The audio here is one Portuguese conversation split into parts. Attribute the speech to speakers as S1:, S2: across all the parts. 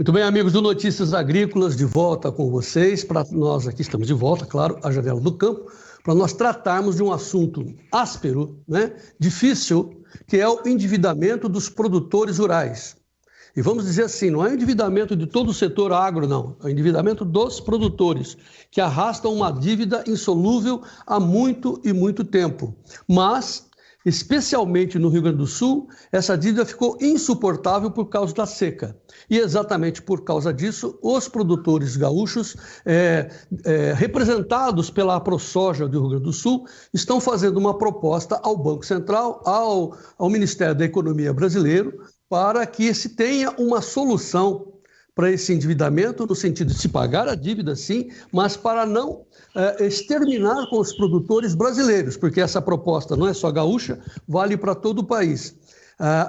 S1: Muito bem, amigos do Notícias Agrícolas, de volta com vocês. Para nós aqui estamos de volta, claro, à Janela do Campo, para nós tratarmos de um assunto áspero, difícil, que é o endividamento dos produtores rurais. E vamos dizer assim, não é o endividamento de todo o setor agro, não. É o endividamento dos produtores, que arrastam uma dívida insolúvel há muito e muito tempo. Mas, especialmente no Rio Grande do Sul, essa dívida ficou insuportável por causa da seca. E exatamente por causa disso, os produtores gaúchos, representados pela AproSoja do Rio Grande do Sul, estão fazendo uma proposta ao Banco Central, ao Ministério da Economia brasileiro, para que se tenha uma solução para esse endividamento, no sentido de se pagar a dívida, sim, mas para não exterminar com os produtores brasileiros, porque essa proposta não é só gaúcha, vale para todo o país.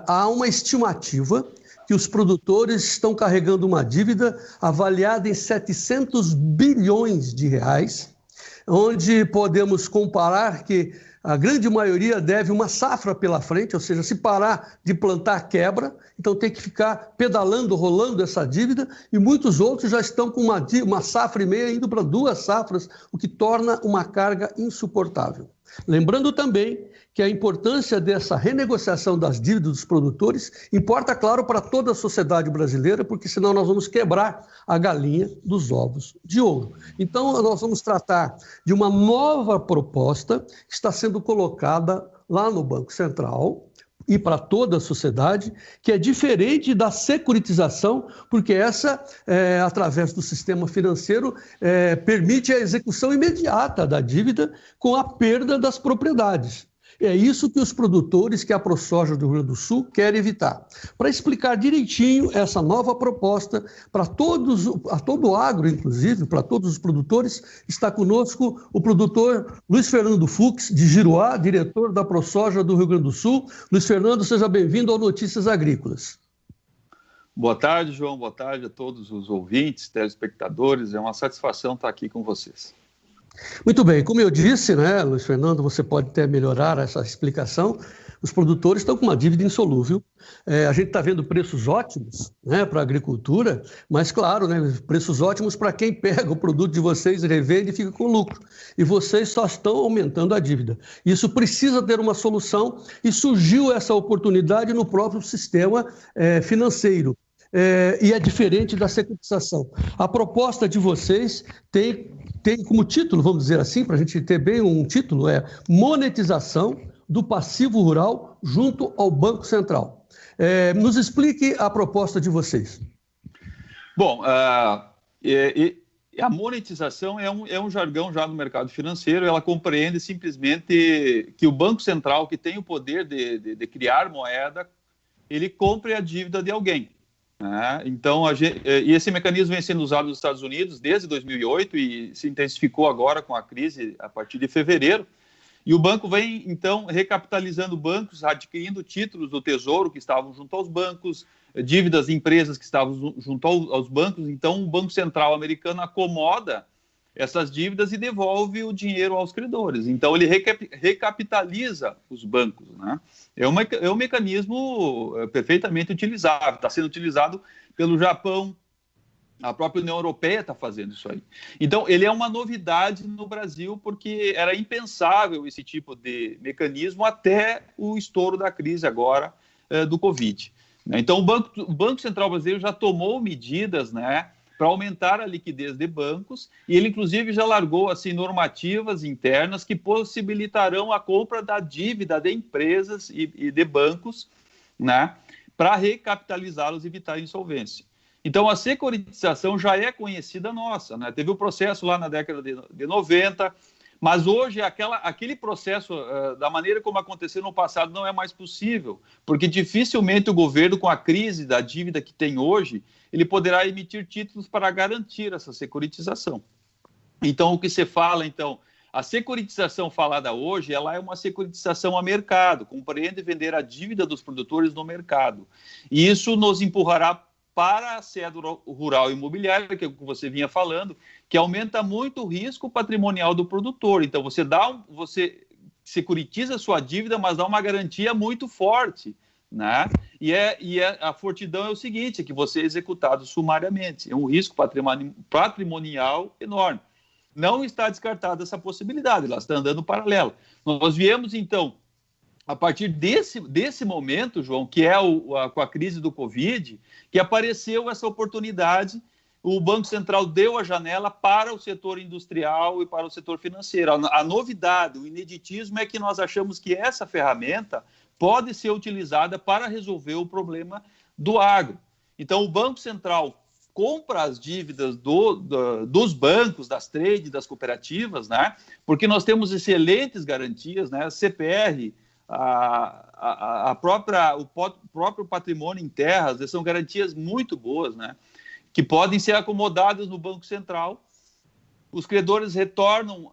S1: Há uma estimativa que os produtores estão carregando uma dívida avaliada em 700 bilhões de reais, onde podemos comparar que a grande maioria deve uma safra pela frente, ou seja, se parar de plantar, quebra, então tem que ficar pedalando, rolando essa dívida, e muitos outros já estão com uma safra e meia indo para 2 safras, o que torna uma carga insuportável. Lembrando também que a importância dessa renegociação das dívidas dos produtores importa, claro, para toda a sociedade brasileira, porque senão nós vamos quebrar a galinha dos ovos de ouro. Então, nós vamos tratar de uma nova proposta que está sendo colocada lá no Banco Central e para toda a sociedade, que é diferente da securitização, porque essa, através do sistema financeiro, permite a execução imediata da dívida com a perda das propriedades. É isso que os produtores, que a AproSoja do Rio Grande do Sul quer evitar. Para explicar direitinho essa nova proposta para todos, a todo o agro, inclusive, para todos os produtores, está conosco o produtor Luiz Fernando Fux, de Giruá, diretor da AproSoja do Rio Grande do Sul. Luiz Fernando, seja bem-vindo ao Notícias Agrícolas.
S2: Boa tarde, João. Boa tarde a todos os ouvintes, telespectadores. É uma satisfação estar aqui com vocês.
S1: Muito bem, como eu disse, Luiz Fernando, você pode até melhorar essa explicação. Os produtores estão com uma dívida insolúvel. A gente está vendo preços ótimos para a agricultura, mas, claro, preços ótimos para quem pega o produto de vocês, revende e fica com lucro. E vocês só estão aumentando a dívida. Isso precisa ter uma solução e surgiu essa oportunidade no próprio sistema financeiro. E é diferente da securitização. A proposta de vocês tem como título, vamos dizer assim, para a gente ter bem um título, monetização do passivo rural junto ao Banco Central. Nos explique a proposta de vocês.
S2: Bom, a monetização é um jargão já no mercado financeiro. Ela compreende simplesmente que o Banco Central, que tem o poder de criar moeda, ele compre a dívida de alguém. Então, e esse mecanismo vem sendo usado nos Estados Unidos desde 2008 e se intensificou agora com a crise a partir de fevereiro. E o banco vem, então, recapitalizando bancos, adquirindo títulos do Tesouro que estavam junto aos bancos, dívidas de empresas que estavam junto aos bancos. Então, o Banco Central americano acomoda essas dívidas e devolve o dinheiro aos credores. Então, ele recapitaliza os bancos. É um mecanismo perfeitamente utilizável. Está sendo utilizado pelo Japão, a própria União Europeia está fazendo isso aí. Então, ele é uma novidade no Brasil, porque era impensável esse tipo de mecanismo até o estouro da crise agora do Covid. Então, o Banco Central brasileiro já tomou medidas, para aumentar a liquidez de bancos, e ele, inclusive, já largou assim, normativas internas que possibilitarão a compra da dívida de empresas e de bancos, para recapitalizá-los e evitar a insolvência. Então, a securitização já é conhecida nossa, Teve o processo lá na década de 90, mas hoje aquele processo, da maneira como aconteceu no passado, não é mais possível, porque dificilmente o governo, com a crise da dívida que tem hoje, ele poderá emitir títulos para garantir essa securitização. Então, o que se fala, a securitização falada hoje, ela é uma securitização a mercado, compreende vender a dívida dos produtores no mercado. E isso nos empurrará para a cédula rural imobiliária, que é o que você vinha falando, que aumenta muito o risco patrimonial do produtor. Então, você securitiza a sua dívida, mas dá uma garantia muito forte né? E a fortidão é o seguinte, é que você é executado sumariamente. É um risco patrimonial enorme. Não está descartada essa possibilidade, ela está andando paralela. Nós viemos, então, a partir desse momento, João, que é com a crise do Covid, que apareceu essa oportunidade, o Banco Central deu a janela para o setor industrial e para o setor financeiro. A novidade, o ineditismo é que nós achamos que essa ferramenta pode ser utilizada para resolver o problema do agro. Então, o Banco Central compra as dívidas dos bancos, das trades, das cooperativas, né? Porque nós temos excelentes garantias, né? CPR, o próprio patrimônio em terras, são garantias muito boas, né? Que podem ser acomodadas no Banco Central. Os credores retornam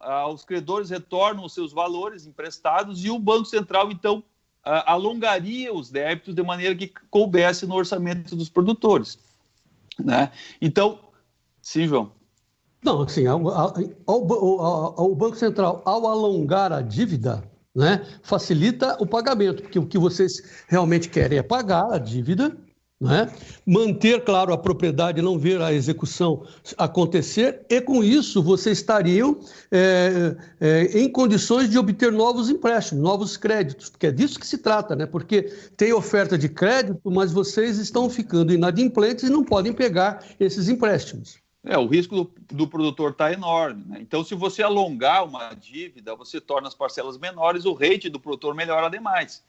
S2: os seus valores emprestados e o Banco Central, então, alongaria os débitos de maneira que coubesse no orçamento dos produtores, né? Então, sim, João.
S1: Não, assim, o Banco Central, ao alongar a dívida, né, facilita o pagamento, porque o que vocês realmente querem é pagar a dívida, né, manter, claro, a propriedade, não ver a execução acontecer, e com isso vocês estariam em condições de obter novos empréstimos, novos créditos, porque é disso que se trata, né? Porque tem oferta de crédito, mas vocês estão ficando inadimplentes e não podem pegar esses empréstimos.
S2: O risco do produtor está enorme, né? Então, se você alongar uma dívida, você torna as parcelas menores, o rate do produtor melhora demais.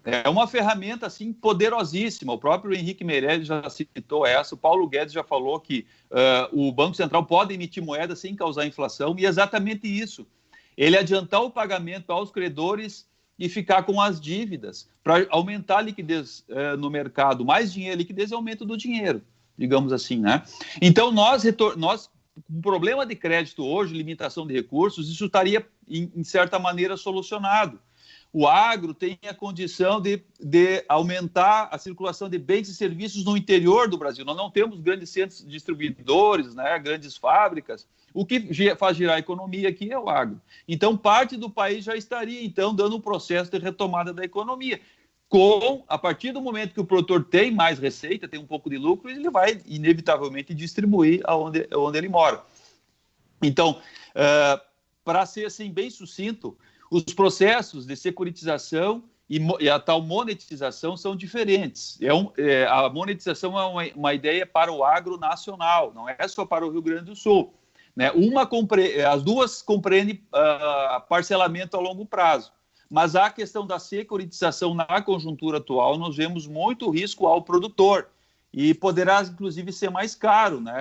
S2: É uma ferramenta, assim, poderosíssima. O próprio Henrique Meirelles já citou essa, o Paulo Guedes já falou que o Banco Central pode emitir moeda sem causar inflação, e é exatamente isso. Ele adiantar o pagamento aos credores e ficar com as dívidas, para aumentar a liquidez no mercado. Mais dinheiro, liquidez é aumento do dinheiro, digamos assim, né? Então, nós com problema de crédito hoje, limitação de recursos, isso estaria, em certa maneira, solucionado. O agro tem a condição de aumentar a circulação de bens e serviços no interior do Brasil. Nós não temos grandes centros distribuidores, né, grandes fábricas. O que faz girar a economia aqui é o agro. Então, parte do país já estaria, então, dando um processo de retomada da economia. A partir do momento que o produtor tem mais receita, tem um pouco de lucro, ele vai, inevitavelmente, distribuir onde ele mora. Então, para ser assim, bem sucinto, os processos de securitização e a tal monetização são diferentes. A monetização é uma ideia para o agro nacional, não é só para o Rio Grande do Sul, né? As duas compreendem parcelamento a longo prazo. Mas a questão da securitização na conjuntura atual, nós vemos muito risco ao produtor e poderá, inclusive, ser mais caro, né?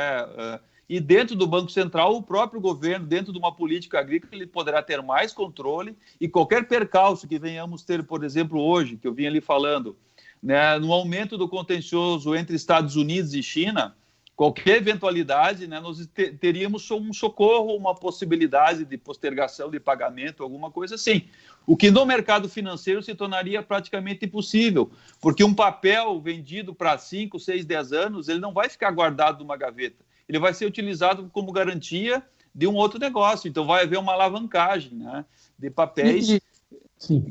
S2: E dentro do Banco Central, o próprio governo, dentro de uma política agrícola, ele poderá ter mais controle e qualquer percalço que venhamos ter, por exemplo, hoje, que eu vim ali falando, né, no aumento do contencioso entre Estados Unidos e China, qualquer eventualidade, né, nós teríamos um socorro, uma possibilidade de postergação de pagamento, alguma coisa assim. O que no mercado financeiro se tornaria praticamente impossível, porque um papel vendido para 5, 6, 10 anos, ele não vai ficar guardado numa gaveta. Ele vai ser utilizado como garantia de um outro negócio. Então, vai haver uma alavancagem, né, de papéis,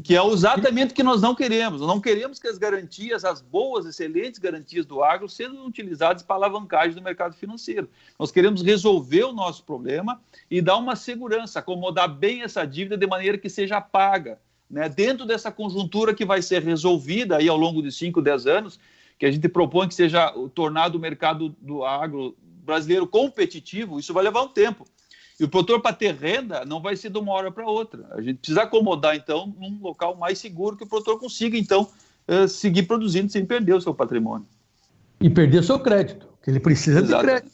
S2: que é exatamente o que nós não queremos. Nós não queremos que as garantias, as boas, excelentes garantias do agro, sejam utilizadas para alavancagem do mercado financeiro. Nós queremos resolver o nosso problema e dar uma segurança, acomodar bem essa dívida de maneira que seja paga, né, dentro dessa conjuntura que vai ser resolvida aí ao longo de 5, 10 anos, que a gente propõe que seja tornado o mercado do agro brasileiro competitivo. Isso vai levar um tempo. E o produtor, para ter renda, não vai ser de uma hora para outra. A gente precisa acomodar, então, num local mais seguro que o produtor consiga, então, seguir produzindo sem perder o seu patrimônio.
S1: E perder o seu crédito, que ele precisa de crédito.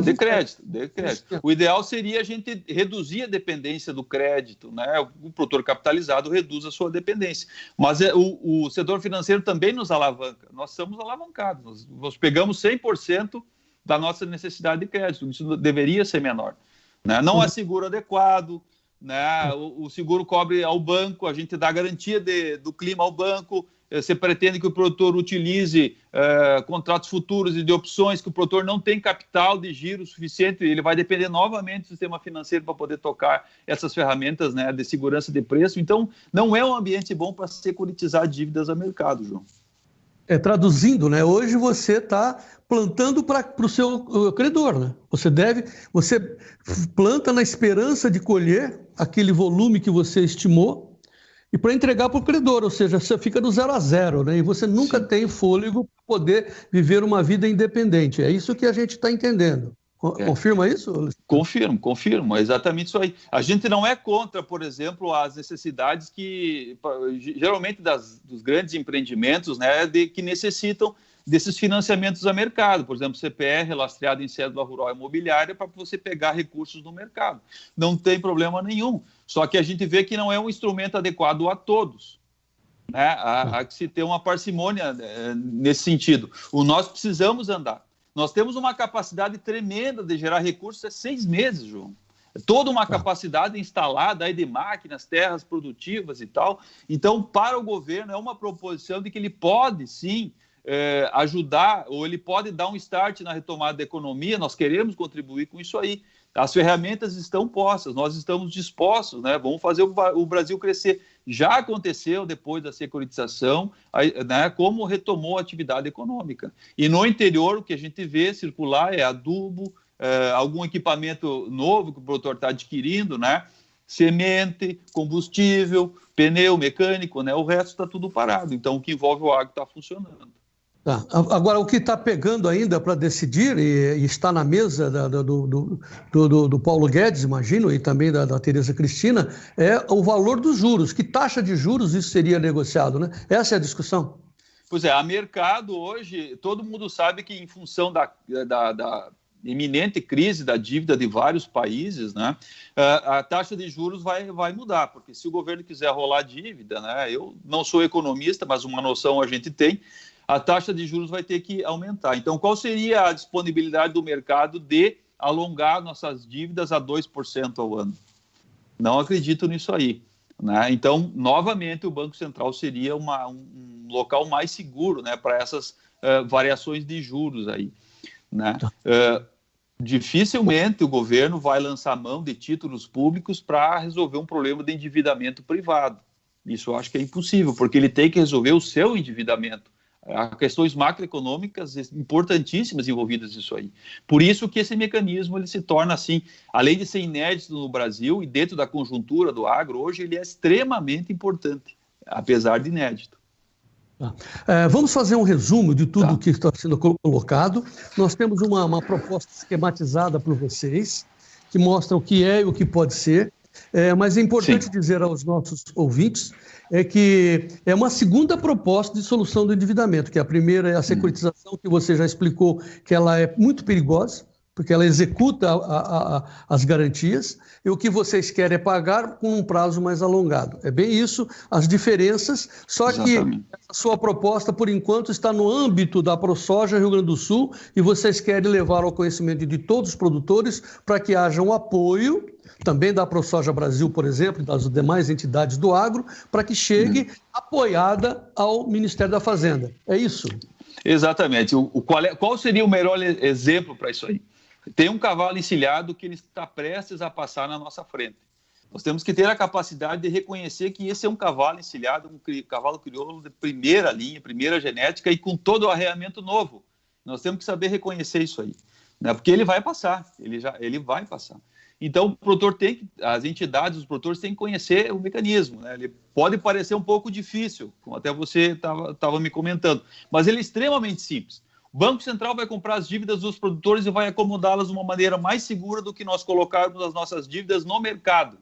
S2: De crédito. O ideal seria a gente reduzir a dependência do crédito, né? O produtor capitalizado reduz a sua dependência. Mas o setor financeiro também nos alavanca. Nós somos alavancados. Nós pegamos 100% da nossa necessidade de crédito. Isso deveria ser menor, né? Não há seguro adequado, né? O seguro cobre ao banco, a gente dá garantia do clima ao banco. Você pretende que o produtor utilize contratos futuros e de opções, que o produtor não tem capital de giro suficiente, ele vai depender novamente do sistema financeiro para poder tocar essas ferramentas, né, de segurança de preço. Então, não é um ambiente bom para securitizar dívidas a mercado, João.
S1: Traduzindo, né? Hoje você está plantando para o seu credor, né? Você planta na esperança de colher aquele volume que você estimou e para entregar para o credor, ou seja, você fica do 0 a 0, né? E você nunca
S2: Sim.
S1: tem fôlego para poder viver uma vida independente. É isso que a gente está entendendo. Confirma isso?
S2: Confirmo, é exatamente isso aí. A gente não é contra, por exemplo, as necessidades que, geralmente, dos grandes empreendimentos, né, que necessitam desses financiamentos a mercado, por exemplo, CPR, lastreado em cédula rural imobiliária, para você pegar recursos no mercado. Não tem problema nenhum, só que a gente vê que não é um instrumento adequado a todos. Né? Há que se ter uma parcimônia nesse sentido. Nós precisamos andar. Nós temos uma capacidade tremenda de gerar recursos há 6 meses, João. Toda uma capacidade instalada aí de máquinas, terras produtivas e tal. Então, para o governo, é uma proposição de que ele pode, sim, ajudar, ou ele pode dar um start na retomada da economia. Nós queremos contribuir com isso aí. As ferramentas estão postas, nós estamos dispostos, né? Vamos fazer o Brasil crescer. Já aconteceu depois da securitização, né, como retomou a atividade econômica. E no interior, o que a gente vê circular é adubo, algum equipamento novo que o produtor está adquirindo, né? Semente, combustível, pneu mecânico, né? O resto está tudo parado. Então, o que envolve o agro está funcionando.
S1: Tá. Agora, o que está pegando ainda para decidir, e está na mesa do Paulo Guedes, imagino, e também da Tereza Cristina, é o valor dos juros. Que taxa de juros isso seria negociado, né? Essa é a discussão.
S2: Pois é, a mercado hoje, todo mundo sabe que em função da iminente crise da dívida de vários países, né, a taxa de juros vai mudar, porque se o governo quiser rolar dívida, né, eu não sou economista, mas uma noção a gente tem, a taxa de juros vai ter que aumentar. Então, qual seria a disponibilidade do mercado de alongar nossas dívidas a 2% ao ano? Não acredito nisso aí. Né? Então, novamente, o Banco Central seria um local mais seguro, né, para essas variações de juros aí. Né? Dificilmente o governo vai lançar mão de títulos públicos para resolver um problema de endividamento privado. Isso eu acho que é impossível, porque ele tem que resolver o seu endividamento. Há questões macroeconômicas importantíssimas envolvidas nisso aí. Por isso que esse mecanismo ele se torna assim, além de ser inédito no Brasil e dentro da conjuntura do agro, hoje ele é extremamente importante, apesar de inédito.
S1: Vamos fazer um resumo de tudo que está sendo colocado. Nós temos uma proposta esquematizada por vocês, que mostra o que é e o que pode ser. Mas é importante dizer aos nossos ouvintes que é uma segunda proposta de solução do endividamento, que a primeira é a securitização, que você já explicou que ela é muito perigosa, porque ela executa as garantias, e o que vocês querem é pagar com um prazo mais alongado. É bem isso, as diferenças, só Exatamente. Que a sua proposta, por enquanto, está no âmbito da ProSoja Rio Grande do Sul, e vocês querem levar ao conhecimento de todos os produtores para que haja um apoio, também da ProSoja Brasil, por exemplo, e das demais entidades do agro, para que chegue apoiada ao Ministério da Fazenda. É isso?
S2: Exatamente. Qual seria o melhor exemplo para isso aí? Tem um cavalo encilhado que ele está prestes a passar na nossa frente. Nós temos que ter a capacidade de reconhecer que esse é um cavalo encilhado, um cavalo crioulo de primeira linha, primeira genética e com todo o arreamento novo. Nós temos que saber reconhecer isso aí, né? Porque ele vai passar, ele vai passar. Então, o produtor as entidades, os produtores têm que conhecer o mecanismo, né? Ele pode parecer um pouco difícil, como até você estava me comentando, mas ele é extremamente simples. O Banco Central vai comprar as dívidas dos produtores e vai acomodá-las de uma maneira mais segura do que nós colocarmos as nossas dívidas no mercado.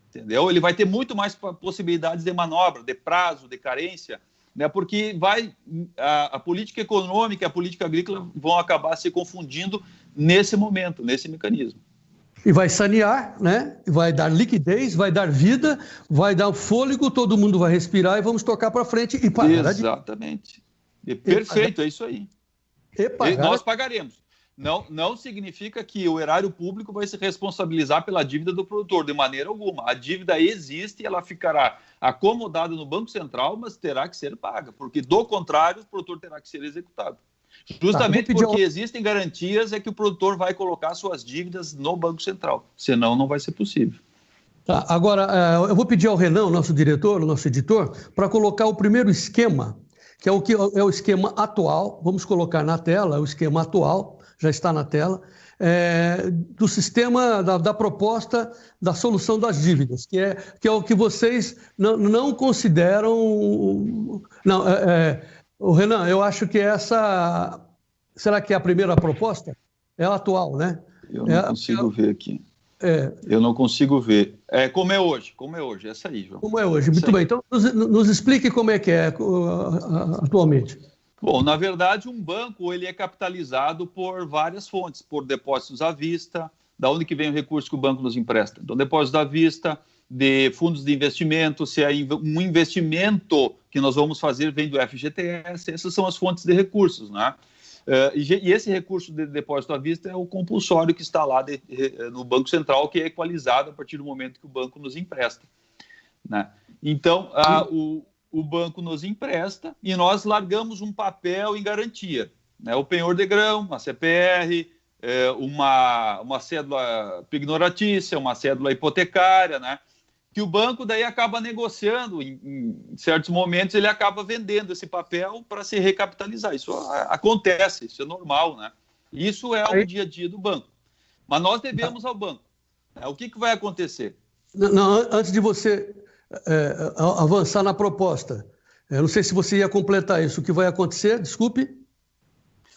S2: Entendeu? Ele vai ter muito mais possibilidades de manobra, de prazo, de carência, né? Porque a política econômica e a política agrícola vão acabar se confundindo nesse momento, nesse mecanismo.
S1: E vai sanear, né? Vai dar liquidez, vai dar vida, vai dar fôlego, todo mundo vai respirar e vamos tocar para frente e pagar.
S2: Exatamente. Perfeito, é isso aí. Nós pagaremos. Não significa que o erário público vai se responsabilizar pela dívida do produtor, de maneira alguma. A dívida existe e ela ficará acomodada no Banco Central, mas terá que ser paga, porque, do contrário, o produtor terá que ser executado. Justamente porque existem garantias é que o produtor vai colocar suas dívidas no Banco Central, senão não vai ser possível.
S1: Agora, eu vou pedir ao Renan, nosso diretor, o nosso editor, para colocar o primeiro esquema, que é o que é o esquema atual, vamos colocar na tela, o esquema atual, já está na tela, do sistema, da proposta da solução das dívidas, que é o que vocês não consideram... Não, Renan, eu acho que essa... Será que é a primeira proposta? É a atual, né?
S2: Eu não consigo ver aqui. Eu não consigo ver. Como é hoje, essa aí, João.
S1: Como é hoje, muito bem. Então, nos explique como é que é atualmente.
S2: Bom, na verdade, um banco ele é capitalizado por várias fontes, por depósitos à vista, da onde que vem o recurso que o banco nos empresta. Então, depósitos à vista, de fundos de investimento, se é um investimento que nós vamos fazer vem do FGTS, essas são as fontes de recursos, né? E esse recurso de depósito à vista é o compulsório que está lá no Banco Central, que é equalizado a partir do momento que o banco nos empresta, né? Então, o banco nos empresta e nós largamos um papel em garantia, né? O penhor de grão, uma CPR, uma cédula pignoratícia, uma cédula hipotecária, né? Que o banco daí acaba negociando, em certos momentos ele acaba vendendo esse papel para se recapitalizar. Isso acontece, isso é normal, né? Isso é o dia a dia do banco. Mas nós devemos ao banco. O que vai acontecer?
S1: Não, antes de você avançar na proposta, eu não sei se você ia completar isso. O que vai acontecer? Desculpe.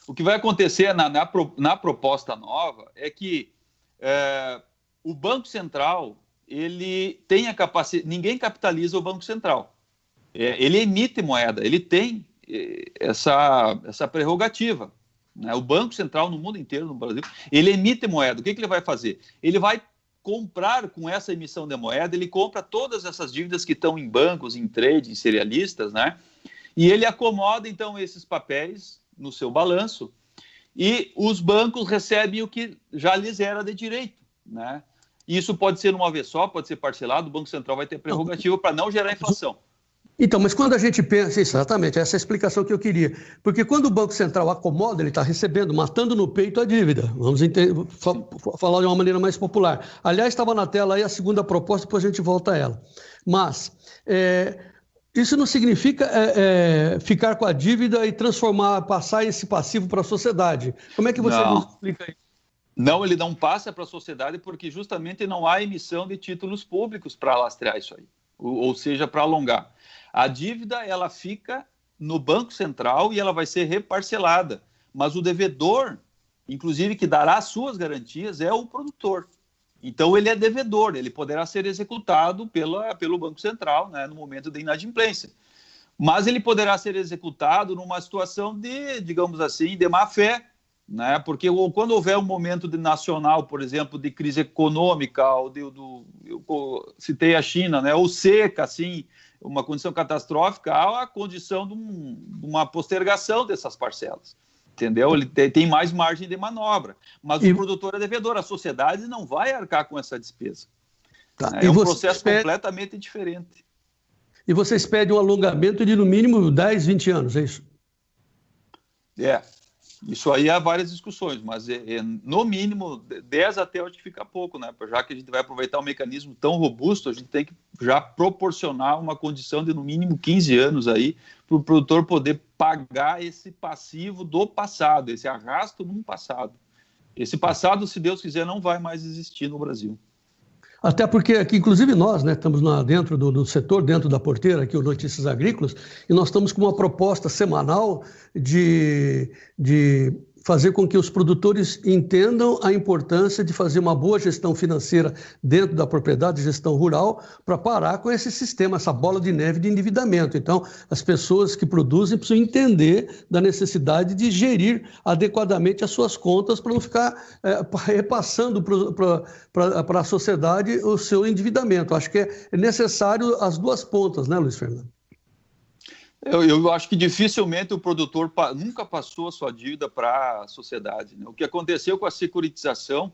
S2: O que vai acontecer na proposta nova é que o Banco Central ele tem a capacidade... Ninguém capitaliza o Banco Central. Ele emite moeda, ele tem essa prerrogativa, né? O Banco Central no mundo inteiro, no Brasil, ele emite moeda. O que ele vai fazer? Ele vai comprar com essa emissão de moeda, ele compra todas essas dívidas que estão em bancos, em trade, em cerealistas, né? E ele acomoda, então, esses papéis no seu balanço e os bancos recebem o que já lhes era de direito, né? Isso pode ser uma vez só, pode ser parcelado, o Banco Central vai ter prerrogativa para não gerar inflação.
S1: Então, mas quando a gente pensa, exatamente, essa é a explicação que eu queria, porque quando o Banco Central acomoda, ele está recebendo, matando no peito a dívida, vamos falar de uma maneira mais popular. Aliás, estava na tela aí a segunda proposta, depois a gente volta a ela. Mas isso não significa ficar com a dívida e passar esse passivo para a sociedade. Como é que você nos explica isso?
S2: Não, ele não passa para a sociedade porque justamente não há emissão de títulos públicos para lastrear isso aí, ou seja, para alongar. A dívida ela fica no Banco Central e ela vai ser reparcelada, mas o devedor, inclusive que dará as suas garantias, é o produtor. Então ele é devedor, ele poderá ser executado pelo Banco Central, né, no momento da inadimplência. Mas ele poderá ser executado numa situação de, digamos assim, de má-fé, né? Porque quando houver um momento nacional, por exemplo, de crise econômica, eu citei a China, né? Ou seca, assim, uma condição catastrófica, há a condição de uma postergação dessas parcelas, entendeu? Ele tem mais margem de manobra, mas o produtor é devedor, a sociedade não vai arcar com essa despesa. Tá. É um processo completamente diferente.
S1: E vocês pedem um alongamento de no mínimo 10, 20 anos, é isso?
S2: Isso aí há várias discussões, mas no mínimo 10 até eu acho que fica pouco, né? Já que a gente vai aproveitar um mecanismo tão robusto, a gente tem que já proporcionar uma condição de no mínimo 15 anos aí para o produtor poder pagar esse passivo do passado, esse arrasto num passado. Esse passado, se Deus quiser, não vai mais existir no Brasil.
S1: Até porque aqui, inclusive nós, né, estamos dentro do setor, dentro da porteira, aqui o Notícias Agrícolas, e nós estamos com uma proposta semanal de fazer com que os produtores entendam a importância de fazer uma boa gestão financeira dentro da propriedade, gestão rural, para parar com esse sistema, essa bola de neve de endividamento. Então, as pessoas que produzem precisam entender da necessidade de gerir adequadamente as suas contas para não ficar repassando para a sociedade o seu endividamento. Acho que é necessário as duas pontas, né, Luiz Fernando?
S2: Eu acho que dificilmente o produtor nunca passou a sua dívida para a sociedade, né? O que aconteceu com a securitização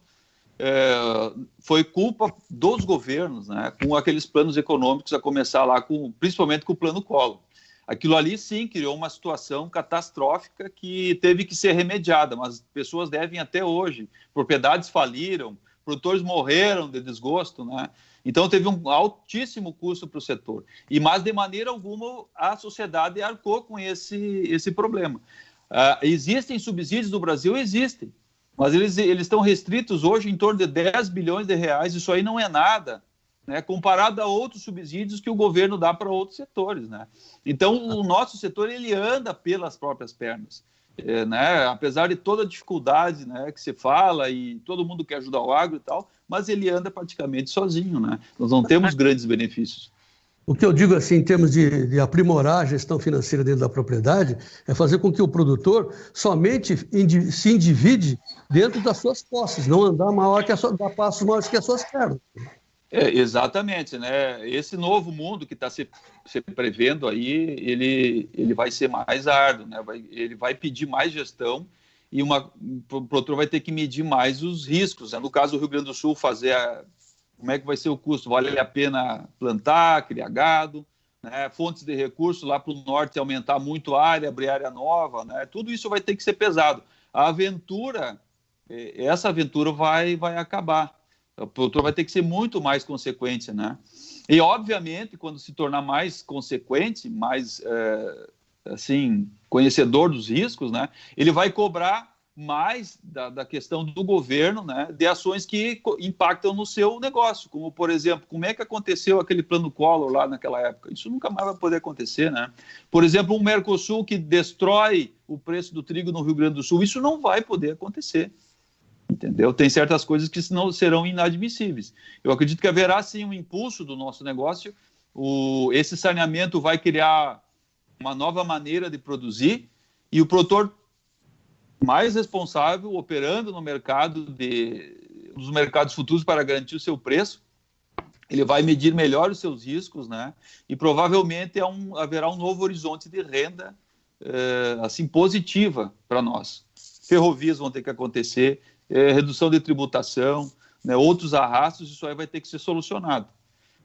S2: foi culpa dos governos, né? Com aqueles planos econômicos, a começar lá principalmente com o Plano Collor. Aquilo ali, sim, criou uma situação catastrófica que teve que ser remediada, mas pessoas devem até hoje. Propriedades faliram, produtores morreram de desgosto, né? Então teve um altíssimo custo para o setor. Mas de maneira alguma a sociedade arcou com esse problema. Existem subsídios no Brasil? Existem, mas eles estão restritos hoje em torno de 10 bilhões de reais. Isso aí não é nada, né, comparado a outros subsídios que o governo dá para outros setores, né? Então, o nosso setor ele anda pelas próprias pernas, né? Apesar de toda a dificuldade, né, que se fala e todo mundo quer ajudar o agro e tal, mas ele anda praticamente sozinho, né? Nós não temos grandes benefícios.
S1: O que eu digo assim, em termos de aprimorar a gestão financeira dentro da propriedade, é fazer com que o produtor somente se endivide dentro das suas posses, não andar dar passos maiores que as suas pernas.
S2: Exatamente, né? Esse novo mundo que está se prevendo aí, ele vai ser mais árduo, né? Ele vai pedir mais gestão e o produtor vai ter que medir mais os riscos, né? No caso do Rio Grande do Sul, como é que vai ser o custo? Vale a pena plantar, criar gado, né? Fontes de recursos lá para o norte, aumentar muito a área, abrir área nova, né? Tudo isso vai ter que ser pesado. Essa aventura vai acabar. O produtor vai ter que ser muito mais consequente, né? E, obviamente, quando se tornar mais consequente, mais, conhecedor dos riscos, né? Ele vai cobrar mais da questão do governo, né? De ações que impactam no seu negócio, como, por exemplo, como é que aconteceu aquele plano Collor lá naquela época? Isso nunca mais vai poder acontecer, né? Por exemplo, um Mercosul que destrói o preço do trigo no Rio Grande do Sul, isso não vai poder acontecer. Entendeu? Tem certas coisas que não serão inadmissíveis. Eu acredito que haverá, sim, um impulso do nosso negócio. Esse saneamento vai criar uma nova maneira de produzir e o mais responsável, operando no mercado nos mercados futuros para garantir o seu preço, ele vai medir melhor os seus riscos, né? E provavelmente haverá um novo horizonte de renda assim, positiva para nós. Ferrovias vão ter que acontecer, redução de tributação, né, outros arrastos, isso aí vai ter que ser solucionado.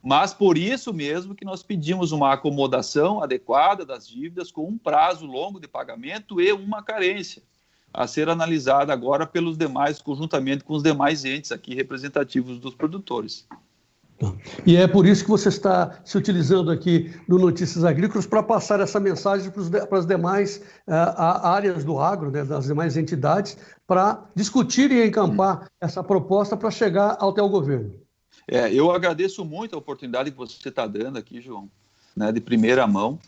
S2: Mas por isso mesmo que nós pedimos uma acomodação adequada das dívidas com um prazo longo de pagamento e uma carência a ser analisada agora pelos demais, conjuntamente com os demais entes aqui representativos dos produtores.
S1: E é por isso que você está se utilizando aqui do Notícias Agrícolas para passar essa mensagem para as demais áreas do agro, né, das demais entidades, para discutir e encampar essa proposta para chegar até o governo.
S2: Eu agradeço muito a oportunidade que você está dando aqui, João, né, de primeira mão.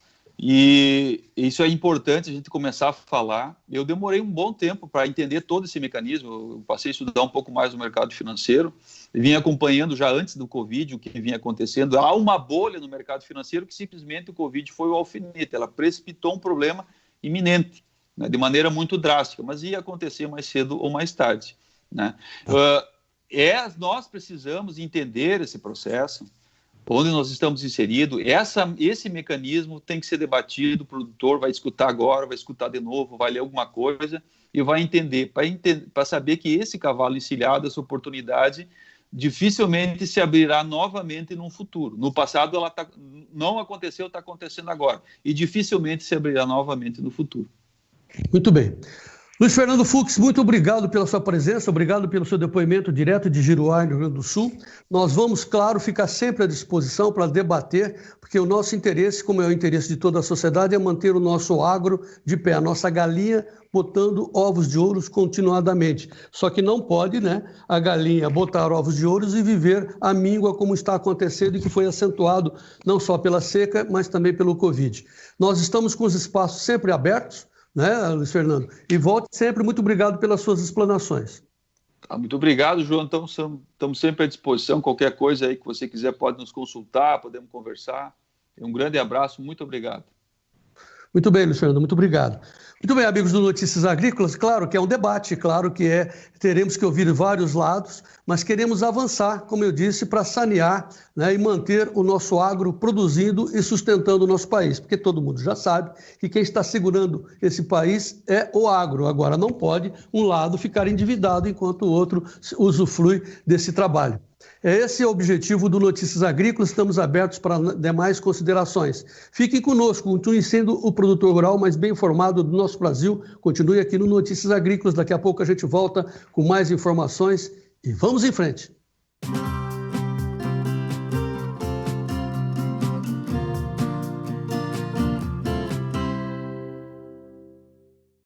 S2: E isso é importante a gente começar a falar. Eu demorei um bom tempo para entender todo esse mecanismo. Eu passei a estudar um pouco mais no mercado financeiro. Vim acompanhando já antes do Covid o que vinha acontecendo. Há uma bolha no mercado financeiro que simplesmente o Covid foi o alfinete. Ela precipitou um problema iminente, né, de maneira muito drástica, mas ia acontecer mais cedo ou mais tarde, né? Nós precisamos entender esse processo, onde nós estamos inseridos. Esse mecanismo tem que ser debatido, o produtor vai escutar agora, vai escutar de novo, vai ler alguma coisa e vai entender, para saber que esse cavalo encilhado, essa oportunidade, dificilmente se abrirá novamente no futuro. No passado ela não aconteceu, está acontecendo agora, e dificilmente se abrirá novamente no futuro.
S1: Muito bem. Luiz Fernando Fux, muito obrigado pela sua presença, obrigado pelo seu depoimento direto de Giruá, no Rio Grande do Sul. Nós vamos, claro, ficar sempre à disposição para debater, porque o nosso interesse, como é o interesse de toda a sociedade, é manter o nosso agro de pé, a nossa galinha botando ovos de ouros continuadamente. Só que não pode, né, a galinha botar ovos de ouros e viver a míngua como está acontecendo e que foi acentuado não só pela seca, mas também pelo Covid. Nós estamos com os espaços sempre abertos, né, Luiz Fernando? E volte sempre, muito obrigado pelas suas explanações.
S2: Muito obrigado, João. Estamos sempre à disposição. Qualquer coisa aí que você quiser pode nos consultar, podemos conversar. Um grande abraço, muito obrigado.
S1: Muito bem, Luiz Fernando, muito obrigado. Muito bem, amigos do Notícias Agrícolas, claro que é um debate, claro que teremos que ouvir vários lados, mas queremos avançar, como eu disse, para sanear, né, e manter o nosso agro produzindo e sustentando o nosso país, porque todo mundo já sabe que quem está segurando esse país é o agro. Agora, não pode um lado ficar endividado enquanto o outro usufrui desse trabalho. Esse é o objetivo do Notícias Agrícolas, estamos abertos para demais considerações. Fiquem conosco, continue sendo o produtor rural mais bem informado do nosso Brasil, continue aqui no Notícias Agrícolas, daqui a pouco a gente volta com mais informações E vamos em frente.